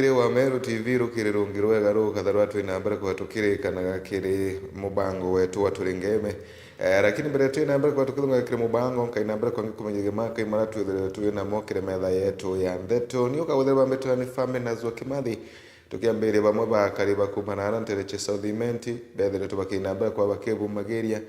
Rukire wa Meru TV rukire rungiru wega rukatharwa twina mbere kwatukire kana kiri mubango wetu waturengeme lakini mbere twina mbere kwatukire kiri mubango kaina mbere kwangi kumenyege maka imara twina mokire metha yetu ya ndeto ni ukagutherwa metu ni fame na zwa Kimathi tukiambere bamwe bakariba kumanana ntereche Southiment bethere tubakina mbere kwa bakebu Mageria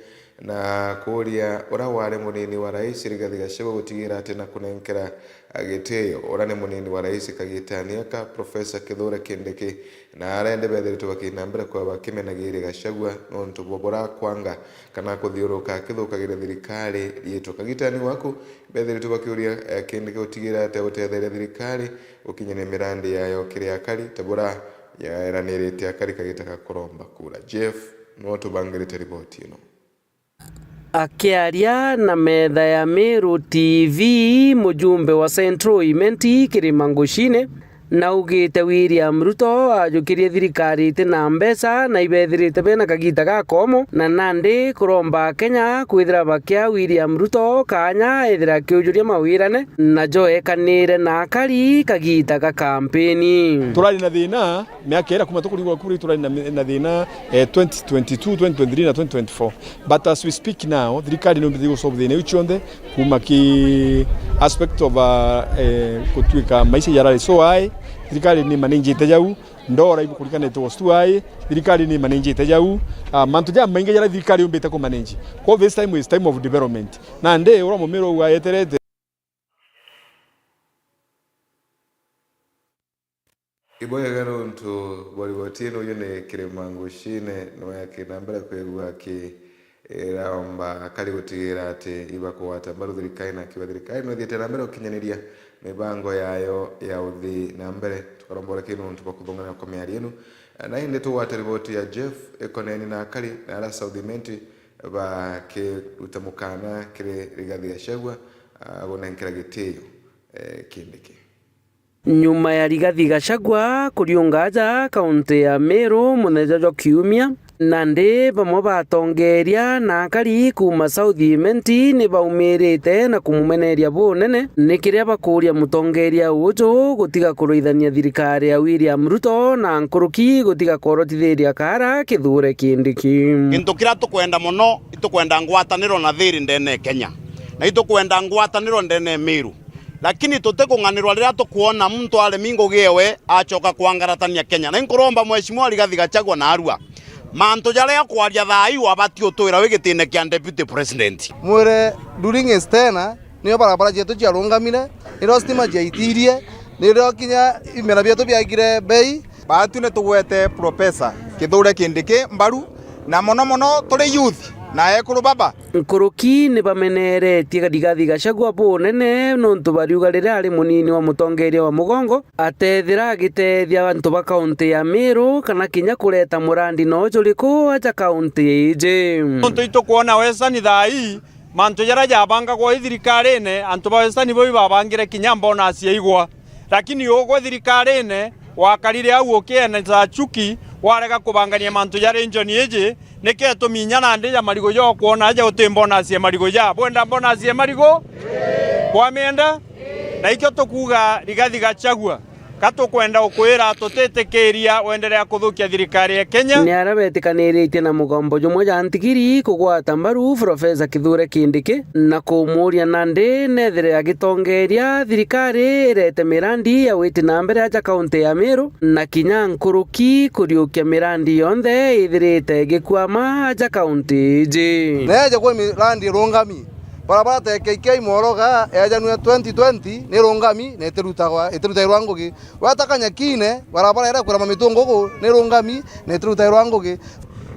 na kuria ora wale munini wa rais Rigathi Gachagua gutigira ati na kunenkera agiteo ora ni munini wa rais kagitania ka Professor Kithure Kindiki na arende bethere tubakina mbere kwa bakimenagire Gachagua no ntubobora kwanga kana kuthiuruka kithukagira thirikari yetu kagitani waku bethere tubakiuria Kindiki gutigira ati utethere thirikari ukinyene mirandi yayo kiria kari tabura ya eranirite akari kagitaka kuromba kura Jeff no tubangirite ripoti ino akiaria na metha ya Meru TV mujumbe wa Central Imenti Kirimangushine na ugite William Ruto ajukirie thirikari tina mbeca na ibethirite bena kagita ga komo na nandi kuromba Kenya kwithira bakia William Ruto kanya ethira kiujuria mawirane na Joe kanire na akari kagita ga kampeni turari na thina miaka era kuma tukurigwa kuri turari na thina 2022 2023 na 2024 but as we speak now thirikari no mbithi solve thina uchiothe kuma ki aspect of kutuika maisha yarari so ai thirikari ni manenjete jau ndora ibu kulikana to stuai thirikari ni manenjete jau mantu ja mainge yara thirikari umbete ko manage ko this time is time of development na nde ora momero wa yeterete iboya garo ntu bali watino yone Kirimangushine no yake nambara kwegwa ki raomba akali gutigira ati ibako watambaru thirikari na kiwa thirikari no thiete nambere ukinyaniria mibango yayo ya uthi na mbere tukarombora kinu tubakuthongana kwa miari enu na inde tu wata ripoti ya Jeff ekoneni na akali na ala Southiment ba ke utamukana kire Rigathi Gachagua gonenkera gitio Kindiki nyuma ya Rigathi Gachagua kuriungaja kaunti ya Meru munejajo kiumia nande bamwe batongeria na akari kuma Southiment ni baumirite na kumumeneria bunene ni kiria bakuria mutongeria ujo gutiga kuruithania thirikari ya William Ruto na nkuruki gutiga korotithiria kara Kithure Kindiki kintu kira tukwenda muno itukwenda ngwataniro na thiri ndene Kenya na itukwenda ngwataniro ndene Meru lakini tutekung'anirwa rira tukuona muntu ale mingo gewe achoka kwangaratania Kenya na nkuromba mheshimiwa Rigathi Gachagua na Arua manto jaria kwaria thai wabati utwira wigitine kia deputy president mwere during estena niyo barabara jetu ciarungamire iro stima jaitirie niro kinya imera bietu biagire bei batu ne tugwete Professor Kithure Kindiki mbaru na mono turi youth na ekuru baba nkuruki ni bameneretie Rigathi Gachagua bunene nontu bariuga rira ari munini wa mutongeria wa mugongo atethira agitethia bantu ba kaunti ya Meru kana kinya kureta murandi no juriku aja kaunti ije nontu itukuona wesani thai mantu jara jabanga kwa thirikarine antu ba wesani bo babangire kinya mbona ciaigwa lakini ugo thirikarine wakarire au ukiena za chuki warega kubangania mantu jara injoni ije nike tuminyana ndi ya marigo yo kuona aja utembona cie marigo ya bwenda mbona cie marigo kwa mienda na ikyo tukuga Rigathi Gachagua katukwenda ukwira tutetekeria wendelea kuthukia thirikari ya Kenya ni arabetikaniritie na mugombo jumwe jantigiri kugwata mbaru Professor Kithure Kindiki na kumuria nande nethere agitongeria thirikari irete mirandi ya witi na mbere aja kaunti ya Meru na kinya nkuruki kuriukia mirandi yonthe ithirite gikwama aja kaunti iji neje kwa mirandi rungami barabara tekeikia imoroga ejanwe 2020 ni rungami ne teruta irwangugi watakanya kine barabara era kurama mitungugu ni rungami ne teruta irwangugi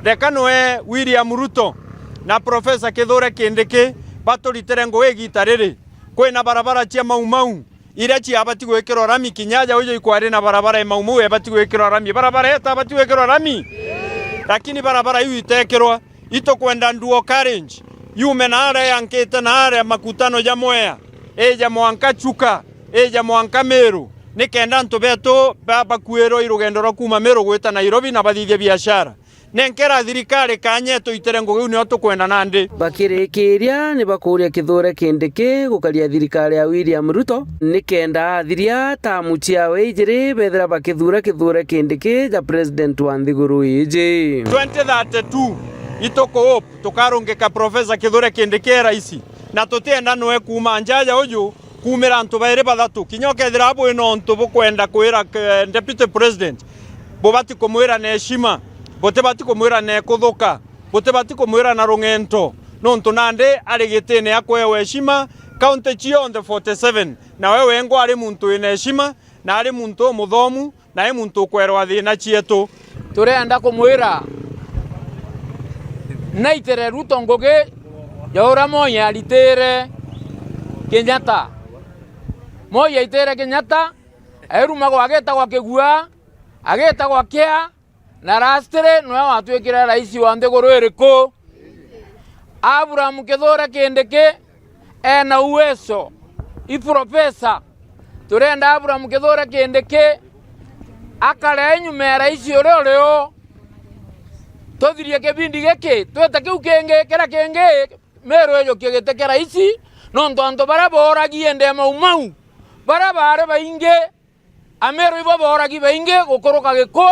dekanwe William Ruto na Professor Kithure Kindiki baturitere ngwegita riri kwina barabara cia maumau ira cia abati gwekirwo rami kinyaja ujo ikwari na barabara maumau ebati gwekirwo rami barabara eta abati gwekirwo rami lakini barabara hiyo itekirwa itokwenda nduo Karenji yume na are yankete na are makutano ya Mwea eja mwanka chuka eja mwanka Meru nikenda ntu betu baba kuero irugendo ro kuma Meru gwita Nairobi na bathithia biashara nenkera thirikari kanye tuitere ngugi ni tukwenda nandi bakirikiria ni bakuria kithure kindiki gukaria thirikari ya William Ruto ni kenda athiria tamu ciawe ijiri bethira bakithura kithure kindiki ja president wa Nthiguru iji 2032 itoko hope tukarungika professor kithure kindiki raisi na tutienda noe kuma njaja uju kumira antu baire bathatu kinyoke thira abo ino ntu bukwenda kwira deputy president bobati kumwira na heshima bote bati kumwira na kuthuka bote bati kumwira na rungento nontu nande ari gitene akwewe heshima county chionde 47 na wewe ngo ari muntu ina heshima na ari muntu muthomu na ari muntu kwerwa thina chietu turenda kumwira naitere Ruto ngugi yaura moya alitere Kenyatta moya itere Kenyatta eruma gwageta gwa kigua ageta gwa kia na rastere no watwikira rais wa Nthiguru iriku Abraham Kithure Kindiki ena uwezo iprofesa turenda Abraham Kithure Kindiki akare nyume ya rais urio tuthirie kibindi giki twete kiu kenge kera kenge Meru ejo kigete kera rais no ntonto bara boragie ndema mau bara bare bainge Ameru ibo boragi bainge gukoroka giko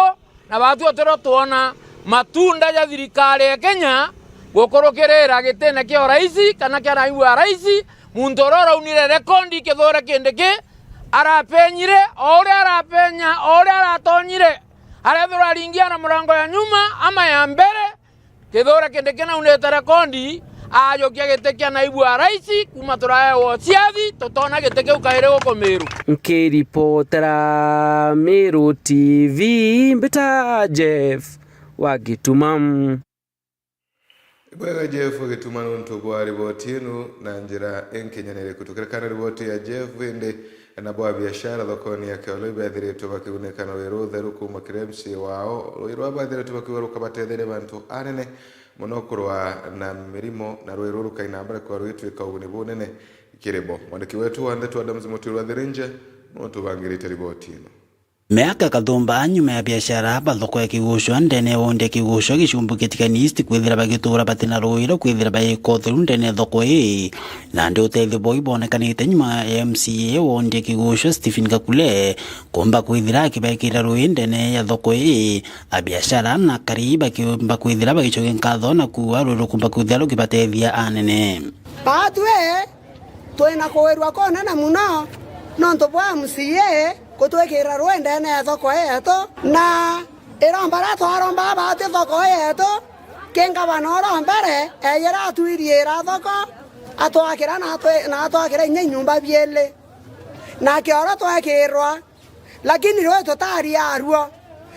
na batu atero tuona matunda ya thirikari ya Kenya gukorokerera gitene kio rais kana kia naibu wa rais muntu rora unire rekondi Kithure Kindiki arapenyire ore arapenya ore aratonyire arethura ringia na murango ya nyuma ama ya mbere Kithure Kindiki na unete rekondi ajokia gitekia naibu wa rais kuma turae wo ciathi tutona giteke ukaire guko Meru nkiripotera Meru TV mbita Jeff wa Gitumam Bwega Jeff wa Gitumam ntugo wa riboti inu na njira enkenyanere kutukirekana riboti ya Jeff wende na bwa biashara thokoni ya Kioloi athire tubakigunekana wero theru kuma kiremsi wao rwirwa bathire tubakiweruka batethere bantu anene monokorwa na mirimo na rwero rukaina mbere kwa rwitwika uguni bunene kirebo mwandiki wetu wa Ndeto Adams Mutirwa thirinje no tubangirite riboti ino Meaka kathumba nyuma ya biashara bathoko ya kigusho ndene wonde kigusho gicumbu gitikanist kwithira bagitura batina ruiro kwithira bayikotheru ndene thoko na ndi uteithio boy bonekanite nyuma ya MCA wonde kigusho Stephen Kakule komba kwithira akibekira ruindene ya thoko a biashara na kariba kiomba kwithira bagichoge nkatho na kuwa ruru komba kwithira kibatethia anene patwe twena kwerwa kona na muno nonto bwa MCA kutwekera rwende ne thoko yeto na irambara twaromba bate thoko yeto kenga banoro mbere eyera tuiriera thoko atwakira na atwakira nyumba biele na kioro twekirwa lakini rwe totari aruo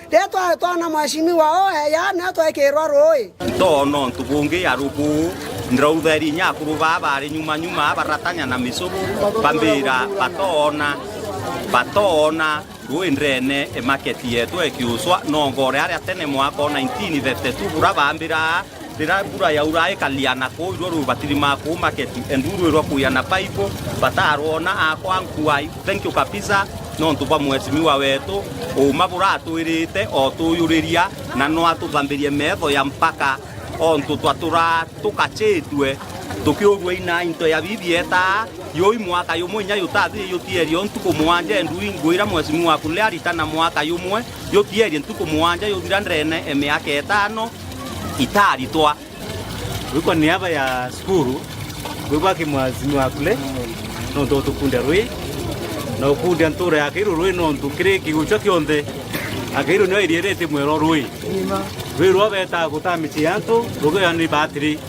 detwa twana mashini wao eya na twekirwa roi to no ntubungi arubu ndroutheri nyakuru baba ari nyuma baratanya na misobo bambira batona ruindrene e market yetu ekiuswa nongore ari atene mwaka 1932 bura bambira rira bura ya urai kaliana ko ru batiri mako market enduru ro kuyana paipo batarona akwa nkuai thank you kabisa no ntuba mwesimiwa wetu o mabura tuirite o tuyuriria na no atuthambirie metho ya mpaka on tutwatura tukachetwe tukiogwe ina into ya bibieta yoi mwaka yumwe nya yutathi yutieri ontuko mwanja ndu ingwira mwesimu wa kule aritana mwaka yumwe yutieri ntuko mwanja yuthira ndrene emiaka etano itaritwa wiko niaba ya skuru wiko kimwesimu wa kule no ndo tukunde rui no kunde ntura ya kiru rui no ntukire kigucho kionde akiru no irierete mwero rui rui robeta gutamichi yantu rugo yani batiri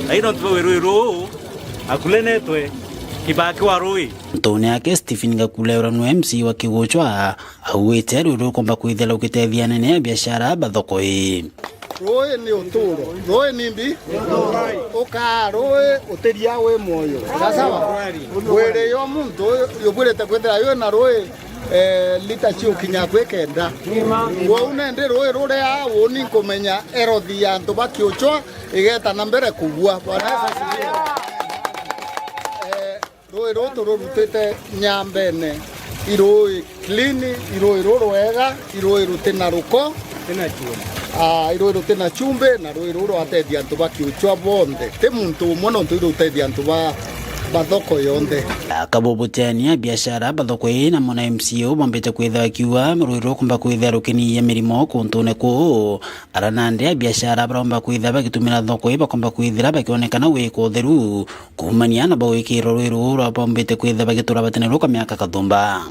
aino tuwe rui akulenetwe kibaki wa rui Tone yake Stephen Kakule uranu MC wa kiguchwa awete ruru komba kwithela ukitethia nene ya biashara bathoko Roi ni uturo roi nimbi oka roi uteria we moyo sasa were yo muntu yobulete kwethera yo na roi lita chi ukinya kwekenda wo unende roi rore ya woni komenya erothi ya ntu bakiochwa igeta na mbere kugua bwana roi roto rutete nyambene iroi clean iroi roro wega iroi rutina ruko tena chuo irwiro tena chumbe na rwiro ateithia antu bakiuchwa bonde te muntu umwe no ntu uteithia antu bathoko yonde akabobotania biashara bathoko na mona MCO bombete kwitha kiwa rwiro kumba kwitha rukini ya mirimo kuntune ko aranande biashara baromba kwitha bagitumira thoko bakomba kwithira bakionekana wiko theru kumania na bawikiro rwiro rwa bombete kwitha bagitura batenero kwa miaka kathumba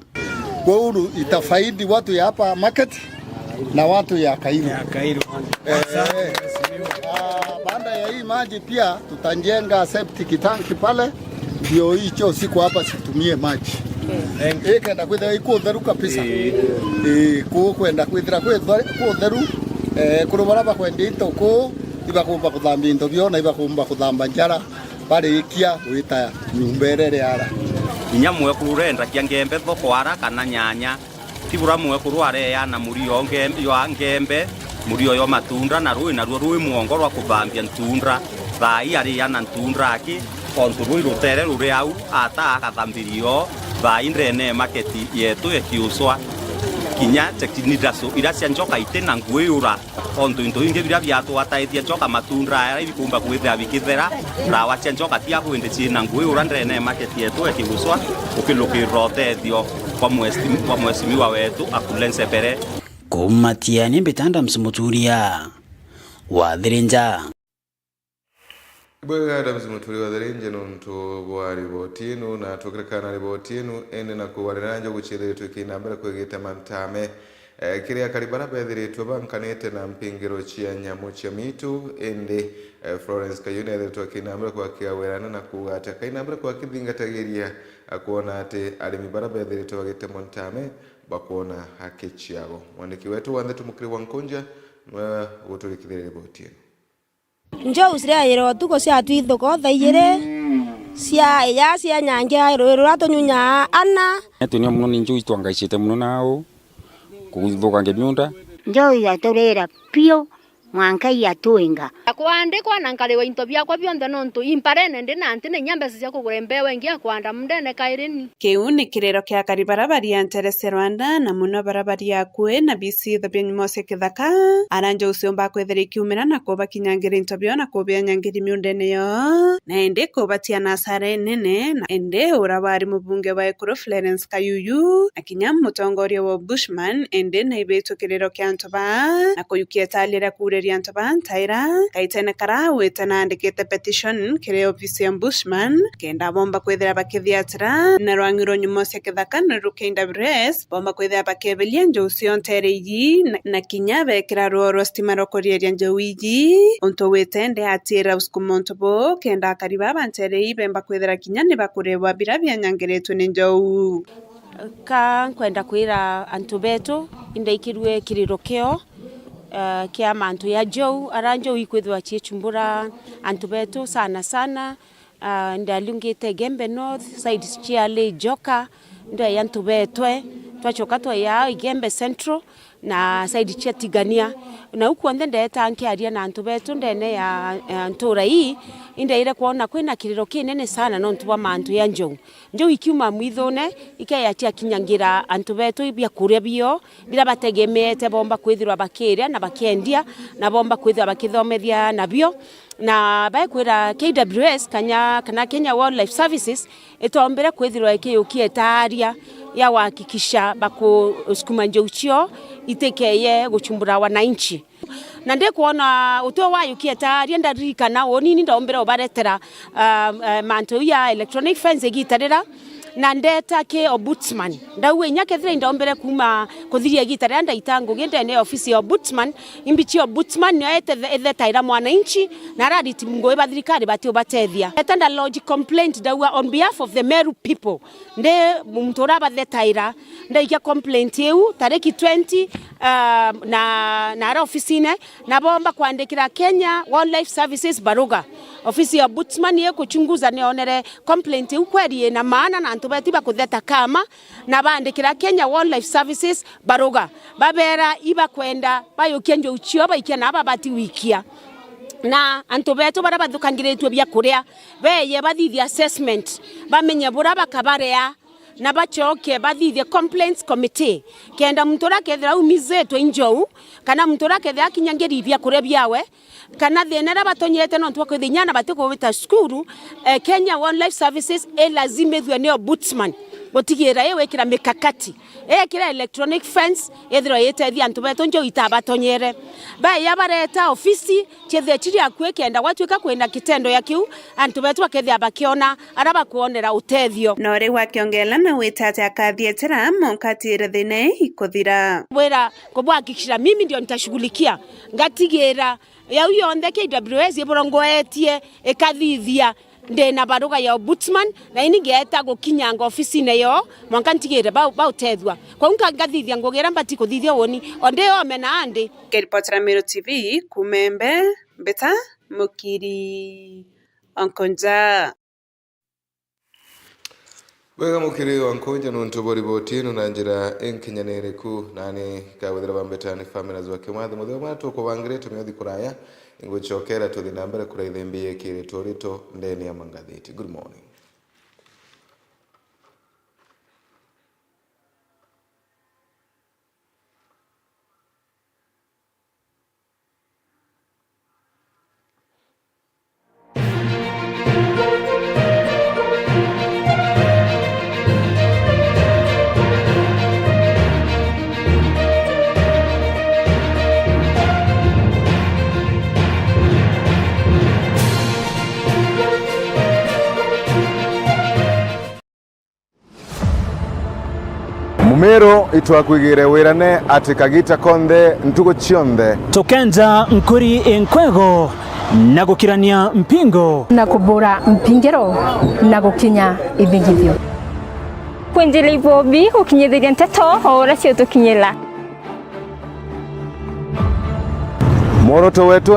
Gwauru itafaidi watu ya hapa market na watu ya Kairu. Baada ya hii maji pia tutajenga septic tank pale ndio hicho siku hapa situmie maji. Kenda kwenda iko theru kabisa. Kwenda kwithira kwa theru kurobaraba kwenda itoko ibakumba kuthamba into bio na ibakumba kuthamba njara pale ikia wita nyumberere ara. Inyamwe kurenda kiangembe thoko ara kana nyanya tibura mwe kurware ya na murio ngembe murio yo matunda na ruo muongo rwa kubambia ntundra thai ari ya na ntundra aki ontu rutere rure au ata akathambirio thai ndene market yetu ekiuswa kinya tekinidaso iracia njoka itena ngwira ontu into inge bira biatu ataithia njoka matundra ara ibikumba kwithia bikithera rawa cia njoka tia kwende cina ngwira ndene market yetu ekiuswa ukilukiro tethio kwa mwesimiwa wetu akulense pere kumatiani betanda msimuturia wa Thirinja Bwega Adams Muturia wa Thirinja nuntu bwa ribotinu na tukirekana ribotinu ende na kuwariranja guchitheretwe kinambere kwegeta mantame kiria karibara bethiritwe bankanite na mpingiro chia nyamu chia mitu ende Florence Kayuni ethiritwe kinambere kwa kiawerana na kugata kinambere kwa kithingatagiria akuona ati arimi bara bethiritwe bagete mantame bakuona haki chiao. Mwandiki wetu wande tumukiri wankonja guturikithire ribotinu Njau sirayero tuko cia twithoko thaigire cia nyange rwiro ratunyunya ana tunia muno ni njui twangaicite muno nao kugithukange miunda njau ya torera pio mwankai ya tuinga kwandikwa na nkaliwa into byakwa byonthe nontu imparene ndi na ntine nyambe cia kugura mbewe ngia kwanda mundene kairini kiu ni kirero kia karibarabari ya Nterese Rwanda na muno barabari ya kwe na bisi thobya nyumose kithaka aranja ucio mba kwethera kiumira na kuba kinyangiri into byo na kubya nyangiri miundene yo na ende kubatia na sare nene na ende urabari mubunge wa Ekuru Florence Kayuyu na kinya mutongoria wa Bushman ende na ibeto kirero kia ntoba na kuyukia talira kure Riantoba Taira kaitene kara wetana andikite petition kire ofisi ya Bushman kenda bomba kwethera bakithiatira na rwangiro nyumose kithaka na rukenda bres bomba kwethera bakebelia njusio ntereji na kinyabe kira roro stimaro koria njawiji onto wetende atira uskumontobo kenda kariba banterei bemba kwethera kinyane bakurewa birabya nyangeretu ninjau ka kwenda kwira antubeto indaikirwe kirirokeo kia mantu ya Joe aranjo ikwithwa chiechumbura antu betu sana ndalungite Gembe North side chia le joka ndo ya antu betwe twachoka to ya Gembe Central na side chia Tigania na huko ndende tanki aria na antu betu ndene ya ntura hii inde ile kuona kwina kiriro kinene sana no ntuwa mantu ya njou ikiuma mwithone ikayatia kinyangira antu betu ibya kuria bio bila bategemeete bomba kwithirwa bakiria na bakendia na bomba kwithirwa bakithomethia nabio na bakwira KWS kana Kenya Wildlife Services etombere kwithirwa ikiyukie taria ya kuhakikisha bako sukuma njouchio itekeye guchumbura wananchi na ndekuona utwe wayo kieta rienda rika na onini ndaombera obaretera manto ya electronic fence gitarira na ndeta ke ombudsman ndawe nyake thira ndaombere kuma kuthiria gitarira ndaitango gende ne ofisi ya ombudsman imbichi ombudsman no ete taira mwananchi na raditi mungo bathirikari batio batethia etanda lodge complaint ndawa on behalf of the Meru people nde mumtora bathetaira ndaikia complaint eu tariki 20 na ofisine na bomba kuandikira Kenya Wildlife Services Baruga ofisi ya ombudsman ye kuchunguza neonere complaint ukweri na maana na antubetiba kutheta kama na bandikira Kenya Wildlife Services Baruga babera iba kwenda bayokenjo uchio baikia na babati wikia na antobeto bara bathukangiretwe bya kuria beye bathithia assessment bamenye bura bakabarea na bachoke bathithie complaints committee kenda mtora kethira umizetwe injou kana mtora kethira kinyangirithia kurebyawe kana thenera batonyete no ntwa kwithinyana batiko wita skuru Kenya Wildlife Services elazimethwe ni ombudsman gotigira wekira mikakati ekira electronic fence ethiro yetethia antu beto njo itabatonyere ba yabareta ofisi chethe chiri akwe kenda gwatuika kwenda kitendo ya kiu antu beto akethia bakiona araba kuonera utethio nore wakiongela na witate akathietera monkatire thine ikuthira wera kubwakikishira mimi ndio nitashughulikia ngatigira ya uyonthe KWS iborongoetie ekathithia ndena baruga ya ombudsman na ini ngeta gukinyanga ofisi neyo mwanka ntigire bautethwa kwa unka ngathithia ngogera mbati kuthithia woni onde omena andi Keripotera Meru TV kumembe beta mukiri onkonja wega mukiri wankonja nuntobori botino na njira enkinyanere ku nani kawethera bambetani family zwa kimathi muthe matu ko bangire tumyothi kuraya ingochokera to the number kuraithembie kire torito ndeni ya mangatheti. Good morning. Mumero itwakwigire wirane ati kagita konde ntugo chionde tukenza nkuri enkwego na gukirania mpingo na kubura mpingero na gukinya ibigithio kwenjela ibobi gukinyithiria nteto ora cio tukinyela moroto wetu